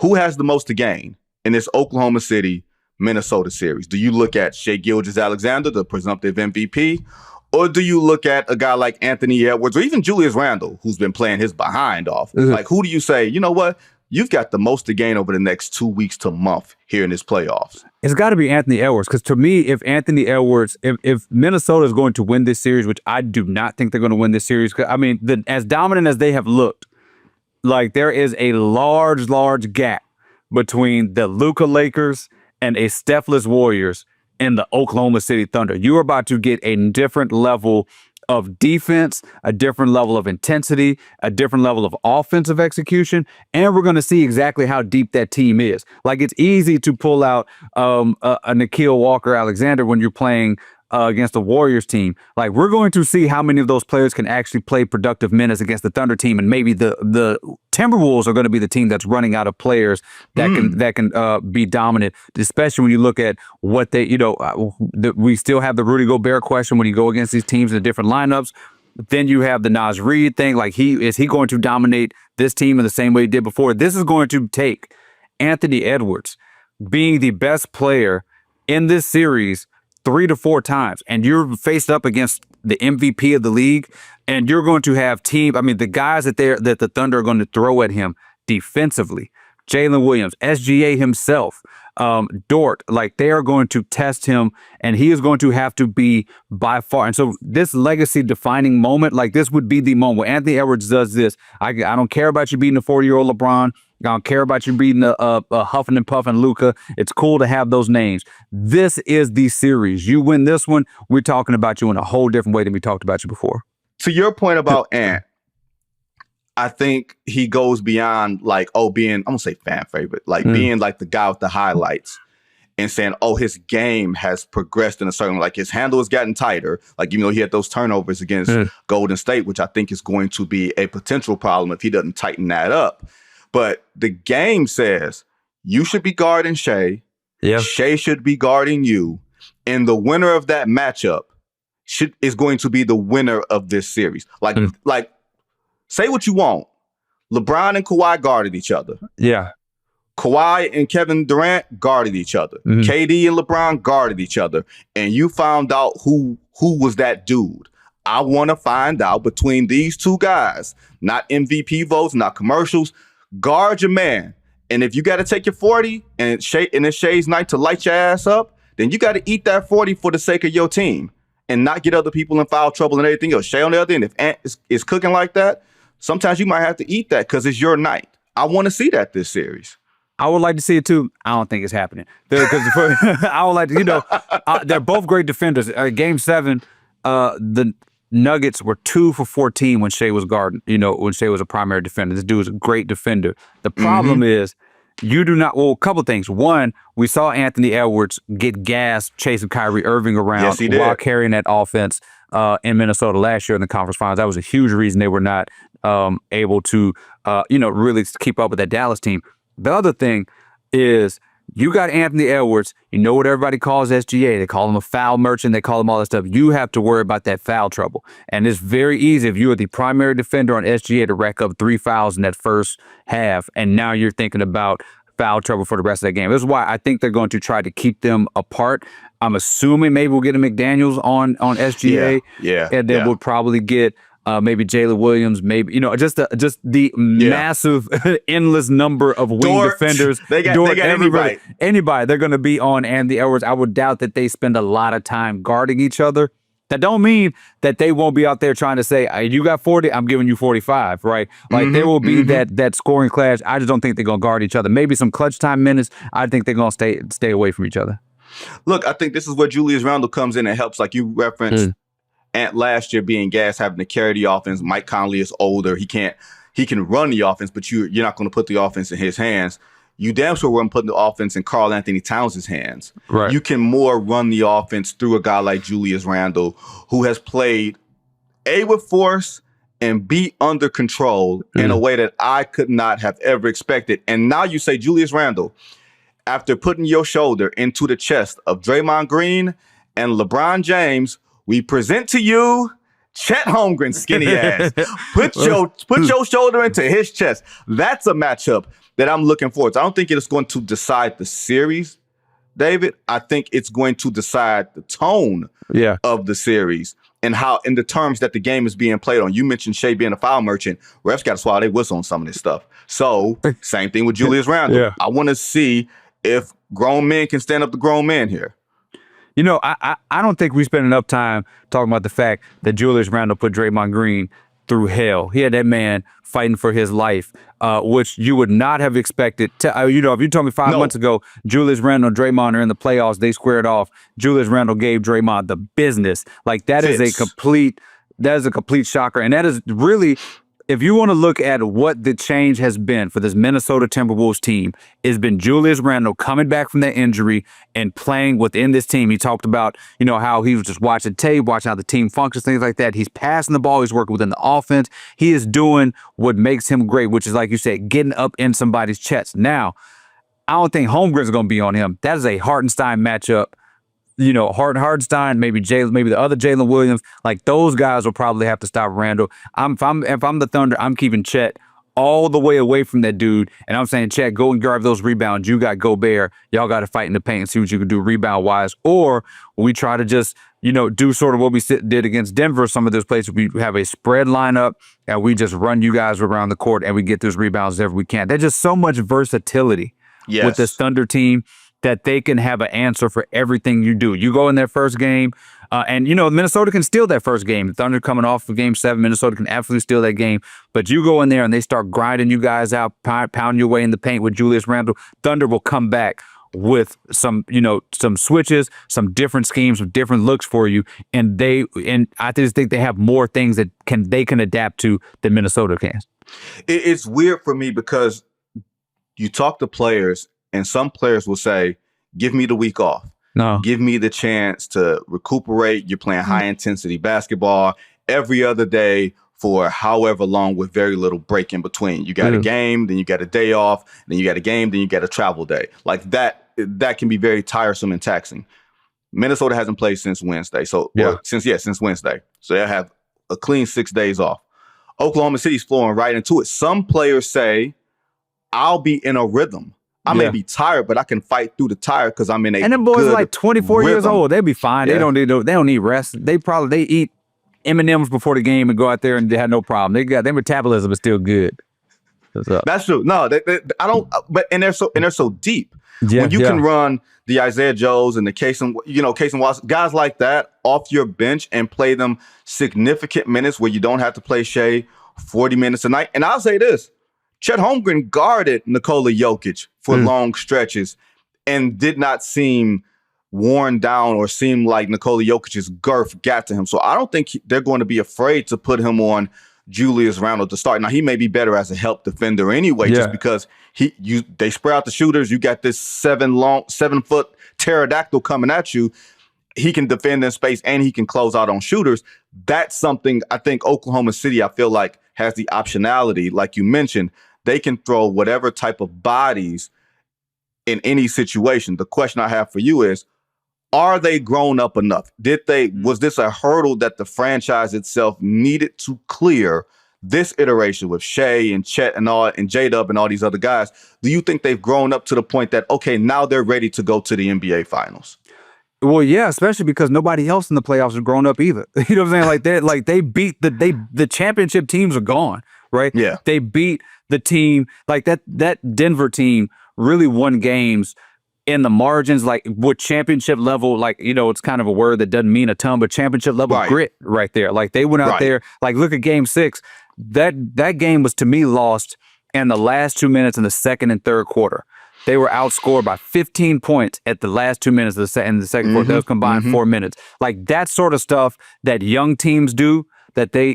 who has the most to gain in this Oklahoma City, Minnesota series? Do you look at Shai Gilgeous-Alexander, the presumptive MVP, or do you look at a guy like Anthony Edwards or even Julius Randle, who's been playing his behind off? Mm-hmm. Like, who do you say, you know what? You've got the most to gain over the next 2 weeks to month here in this playoffs. It's got to be Anthony Edwards, because to me, if Anthony Edwards, if Minnesota is going to win this series, which I do not think they're going to win this series, I mean, as dominant as they have looked, like there is a large gap between the Luka Lakers and a Steph-less Warriors and the Oklahoma City Thunder. You're about to get a different level of defense, a different level of intensity, a different level of offensive execution, and we're going to see exactly how deep that team is. Like, it's easy to pull out a Nikhil Walker-Alexander when you're playing against the Warriors team. Like, we're going to see how many of those players can actually play productive minutes against the Thunder team, and maybe the Timberwolves are going to be the team that's running out of players that can be dominant, especially when you look at what they, we still have the Rudy Gobert question when you go against these teams in different lineups. Then you have the Naz Reid thing. Like, is he going to dominate this team in the same way he did before? This is going to take Anthony Edwards being the best player in this series 3 to 4 times, and you're faced up against the MVP of the league, and you're going to have the guys that the Thunder are going to throw at him defensively, Jalen Williams, SGA himself, Dort, like, they are going to test him, and he is going to have to be by far. And so this legacy defining moment, like, this would be the moment where Anthony Edwards does this. I don't care about you beating a 40-year-old LeBron. I don't care about you beating a huffing and puffing Luka. It's cool to have those names. This is the series. You win this one, we're talking about you in a whole different way than we talked about you before. To your point about Ant, I think he goes beyond, like, being, I'm going to say fan favorite, like being like the guy with the highlights and saying, his game has progressed in a certain, like, his handle has gotten tighter. Like, even though he had those turnovers against Golden State, which I think is going to be a potential problem if he doesn't tighten that up. But the game says you should be guarding Shai. Yeah. Shai should be guarding you. And the winner of that matchup is going to be the winner of this series. Like, say what you want. LeBron and Kawhi guarded each other. Yeah. Kawhi and Kevin Durant guarded each other. KD and LeBron guarded each other. And you found out who was that dude. I want to find out between these two guys, not MVP votes, not commercials. Guard your man. And if you got to take your 40 and it's Shai's night to light your ass up, then you got to eat that 40 for the sake of your team and not get other people in foul trouble and everything else. Shai on the other end, if Ant is cooking like that, sometimes you might have to eat that because it's your night. I want to see that this series. I would like to see it too. I don't think it's happening. I would like to, they're both great defenders. Game 7, the Nuggets were 2 for 14 when Shai was guarding, when Shai was a primary defender. This dude is a great defender. The problem is you do not, a couple of things. One, we saw Anthony Edwards get gassed chasing Kyrie Irving around while carrying that offense in Minnesota last year in the conference finals. That was a huge reason they were not able to, really keep up with that Dallas team. The other thing is you got Anthony Edwards. You know what everybody calls SGA. They call him a foul merchant. They call him all that stuff. You have to worry about that foul trouble. And it's very easy if you are the primary defender on SGA to rack up 3 fouls in that first half. And now you're thinking about foul trouble for the rest of that game. This is why I think they're going to try to keep them apart. I'm assuming maybe we'll get a McDaniels on SGA. Yeah. And then we'll probably get maybe Jalen Williams, maybe, just the massive, endless number of wing defenders. They got everybody. Anybody. They're going to be on Anthony Edwards. I would doubt that they spend a lot of time guarding each other. That don't mean that they won't be out there trying to say, hey, you got 40, I'm giving you 45, right? Like, there will be that scoring clash. I just don't think they're going to guard each other. Maybe some clutch time minutes. I think they're going to stay away from each other. Look, I think this is where Julius Randle comes in and helps. Like you referenced, Ant last year being gassed, having to carry the offense. Mike Conley is older. He can run the offense, but you're not going to put the offense in his hands. You damn sure weren't putting the offense in Karl Anthony Towns' hands. Right. You can more run the offense through a guy like Julius Randle, who has played with force and be under control in a way that I could not have ever expected. And now you say, Julius Randle, after putting your shoulder into the chest of Draymond Green and LeBron James, we present to you Chet Holmgren's skinny ass. Put your shoulder into his chest. That's a matchup that I'm looking forward to. I don't think it's going to decide the series, David. I think it's going to decide the tone of the series and how, in the terms that the game is being played on. You mentioned Shai being a foul merchant. Refs got to swallow their whistle on some of this stuff. So same thing with Julius Randle. Yeah. I want to see if grown men can stand up to grown men here. You know, I don't think we spend enough time talking about the fact that Julius Randle put Draymond Green through hell. He had that man fighting for his life, which you would not have expected. If you told me 5 months ago, Julius Randle and Draymond are in the playoffs, they squared off. Julius Randle gave Draymond the business. Like that is a complete shocker. And that is really, if you want to look at what the change has been for this Minnesota Timberwolves team, it's been Julius Randle coming back from that injury and playing within this team. He talked about, how he was just watching tape, watching how the team functions, things like that. He's passing the ball. He's working within the offense. He is doing what makes him great, which is, like you said, getting up in somebody's chest. Now, I don't think Holmgren's going to be on him. That is a Hartenstein matchup. Hartenstein, maybe the other Jalen Williams, like those guys will probably have to stop Randle. If I'm the Thunder, I'm keeping Chet all the way away from that dude, and I'm saying, Chet, go and grab those rebounds. You got Gobert. Y'all got to fight in the paint and see what you can do rebound wise. Or we try to just do sort of what we did against Denver. Some of those places we have a spread lineup and we just run you guys around the court and we get those rebounds wherever we can. There's just so much versatility with this Thunder team that they can have an answer for everything you do. You go in their first game, and Minnesota can steal that first game. The Thunder coming off of Game 7, Minnesota can absolutely steal that game. But you go in there and they start grinding you guys out, pounding your way in the paint with Julius Randle. Thunder will come back with some switches, some different schemes, some different looks for you, and I just think they have more things that they can adapt to than Minnesota can. It's weird for me because you talk to players. And some players will say, give me the week off. No. Give me the chance to recuperate. You're playing high-intensity basketball every other day for however long with very little break in between. You got a game, then you got a day off, then you got a game, then you got a travel day. Like that can be very tiresome and taxing. Minnesota hasn't played since Wednesday. Since Wednesday. So they'll have a clean 6 days off. Oklahoma City's flowing right into it. Some players say, I'll be in a rhythm. I may be tired, but I can fight through the tire because I'm in a. And them boys are like 24 years old. They'll be fine. Yeah. They don't need rest. They eat M&Ms before the game and go out there and they have no problem. Their metabolism is still good. That's true. No, I don't. But they're so deep. Yeah, when you can run the Isaiah Joes and the Casey Watson, guys like that off your bench and play them significant minutes where you don't have to play Shai 40 minutes a night. And I'll say this. Chet Holmgren guarded Nikola Jokic for long stretches and did not seem worn down or seem like Nikola Jokic's girth got to him. So I don't think they're going to be afraid to put him on Julius Randle to start. Now, he may be better as a help defender anyway, just because they spread out the shooters. You got this 7-foot pterodactyl coming at you. He can defend in space and he can close out on shooters. That's something I think Oklahoma City, I feel like, has the optionality. Like you mentioned, they can throw whatever type of bodies in any situation. The question I have for you is, are they grown up enough? Was this a hurdle that the franchise itself needed to clear this iteration with Shai and Chet and J-Dub and all these other guys? Do you think they've grown up to the point that, okay, now they're ready to go to the NBA Finals? Well, yeah, especially because nobody else in the playoffs has grown up either. You know what I'm saying? They beat the championship teams are gone, right? Yeah. They beat the team, like that Denver team really won games in the margins, like with championship level, like, it's kind of a word that doesn't mean a ton, but championship level grit right there. Like they went out there, like look at Game 6. That game was, to me, lost in the last 2 minutes in the second and third quarter. They were outscored by 15 points at the last 2 minutes of in the second quarter. That was combined 4 minutes. Like that sort of stuff that young teams do, that they,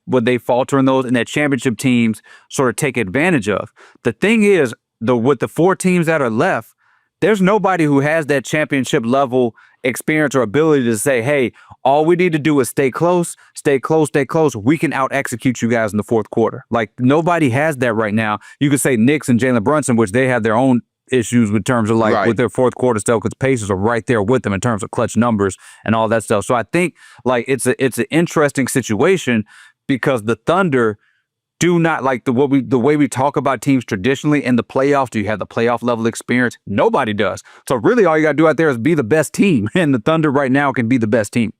when they falter in those, and that championship teams sort of take advantage of. The thing is, with the 4 teams that are left, there's nobody who has that championship level experience or ability to say, hey, all we need to do is stay close, stay close, stay close. We can out-execute you guys in the fourth quarter. Like, nobody has that right now. You could say Knicks and Jalen Brunson, which they have their own issues with terms of with their fourth quarter stuff, because Pacers are right there with them in terms of clutch numbers and all that stuff. So I think it's an interesting situation because the Thunder, do not like the way we talk about teams traditionally in the playoffs. Do you have the playoff level experience? Nobody does. So really all you got to do out there is be the best team. And the Thunder right now can be the best team.